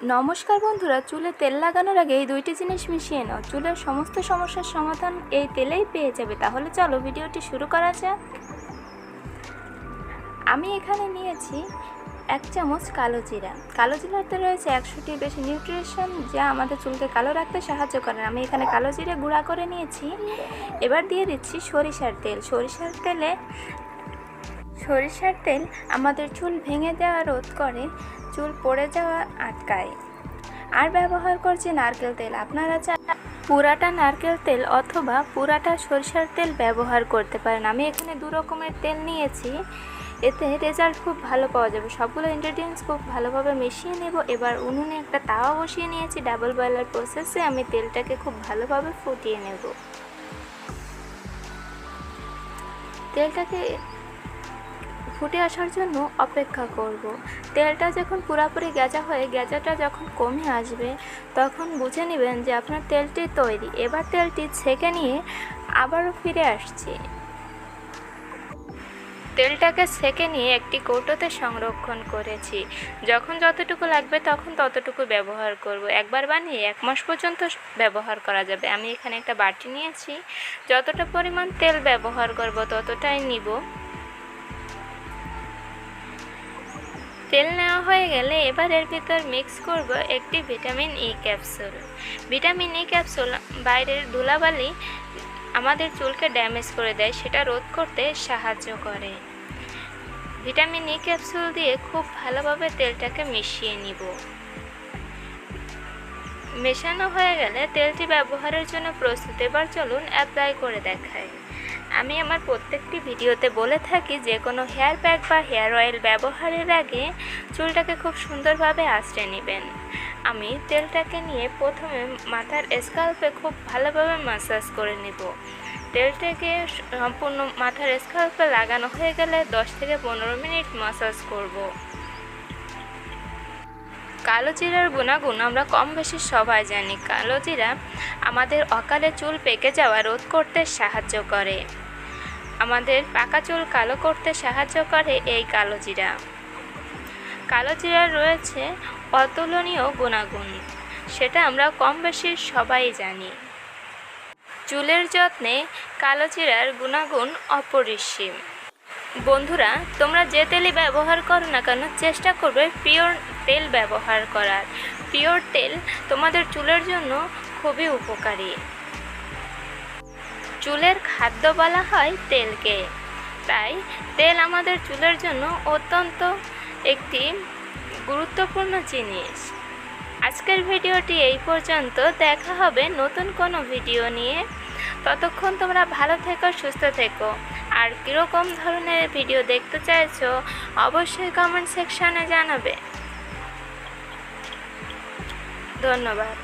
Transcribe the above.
নমস্কার বন্ধুরা, চুলে তেল লাগানোর আগে এই দুইটি জিনিস মিশিয়ে নাও। চুলের সমস্ত সমস্যার সমাধান এই তেলেই পেয়ে যাবে। তাহলে চলো ভিডিওটি শুরু করা যাক। আমি এখানে নিয়েছি 1 চামচ কালো জিরা। কালো জিরাতে রয়েছে 100টির বেশি নিউট্রিশন, যা আমাদের চুলকে কালো রাখতে সাহায্য করে। আমি এখানে কালো জিরা গুঁড়া করে নিয়েছি। এবার দিয়ে দিচ্ছি সরিষার তেল। সরিষার তেল আমাদের চুল ভেঙে দেওয়া রোধ করে, চুল পড়ে যাওয়া আটকায়। আর ব্যবহার করছি নারকেল তেল। আপনারা পুরাটা নারকেল তেল অথবা পুরাটা সরিষার তেল ব্যবহার করতে পারেন। আমি এখানে 2 রকমের তেল নিয়েছি, এতে রেজাল্ট খুব ভালো পাওয়া যাবে। সবগুলো ইনগ্রেডিয়েন্টস খুব ভালোভাবে মিশিয়ে নেব। এবার উনুনে একটা তাওয়া বসিয়ে নিয়েছি। ডাবল বয়লার প্রসেসে আমি তেলটাকে খুব ভালোভাবে ফুটিয়ে নেব। তেলটাকে ফুটে আসার জন্য অপেক্ষা করব। তেলটা যখন পুরোপুরি গেজাটা যখন কমে আসবে, তখন বুঝে নেবেন যে আপনার তেলটি তৈরি। এবার তেলটি ছেঁকে নিয়ে আবারও ফিরে আসছি। তেলটাকে ছেঁকে নিয়ে একটি কৌটোতে সংরক্ষণ করেছি। যখন যতটুকু লাগবে তখন ততটুকু ব্যবহার করব। একবার বানিয়ে 1 মাস পর্যন্ত ব্যবহার করা যাবে। আমি এখানে একটা বাটি নিয়েছি, যতটা পরিমাণ তেল ব্যবহার করব ততটাই নিব। তেল নেওয়া হয়ে গেলে এবার এর ভিতর মিক্স করব একটি vitamin E capsule. Vitamin E capsule বাইরের ধুলাবালি আমাদের চুলকে ড্যামেজ করে দেয়, সেটা রোধ করতে সাহায্য করে। ভিটামিন ই ক্যাপসুল দিয়ে খুব ভালোভাবে তেলটাকে মিশিয়ে নিব। মেশানো হয়ে গেলে তেলটি ব্যবহারের জন্য প্রস্তুত। এবার চলুন অ্যাপ্লাই করে দেখাই। আমি আমার প্রত্যেকটি ভিডিওতে বলে থাকি, যে কোনো হেয়ার প্যাক বা হেয়ার অয়েল ব্যবহারের আগে চুলটাকে খুব সুন্দরভাবে আঁচড়ে নেবেন। আমি তেলটাকে নিয়ে প্রথমে মাথার স্ক্যাল্পে খুব ভালোভাবে ম্যাসাজ করে নেব। তেলটাকে সম্পূর্ণ মাথার স্ক্যাল্পে লাগানো হয়ে গেলে 10 থেকে 15 মিনিট ম্যাসাজ করব। কালো জিরার গুণাগুণ আমরা কম বেশি সবাই জানি। কালো জিরা আমাদের অকালে চুল পেকে যাওয়া রোধ করতে সাহায্য করে। আমাদের পাকা চুল কালো করতে সাহায্য করে এই কালো জিরা। কালো জিরার রয়েছে অতুলনীয় গুণাগুণ, সেটা আমরা কম বেশি সবাই জানি। চুলের যত্নে কালো জিরার গুণাগুণ অপরিসীম। বন্ধুরা, তোমরা যে তেলই ব্যবহার করো না কেন, চেষ্টা করবে পিওর তেল ব্যবহার করার। পিওর তেল তোমাদের চুলের জন্য খুবই উপকারী। চুলের খাদ্য বলা হয় তেলকে, তাই তেল আমাদের চুলের জন্য অত্যন্ত একটি গুরুত্বপূর্ণ জিনিস। আজকের ভিডিওটি এই পর্যন্ত। দেখা হবে নতুন কোনো ভিডিও নিয়ে। ততক্ষণ তোমরা ভালো থেকো, সুস্থ থেকো। আর কীরকম ধরনের ভিডিও দেখতে চাইছো অবশ্যই কমেন্ট সেকশনে জানাবে। ধন্যবাদ।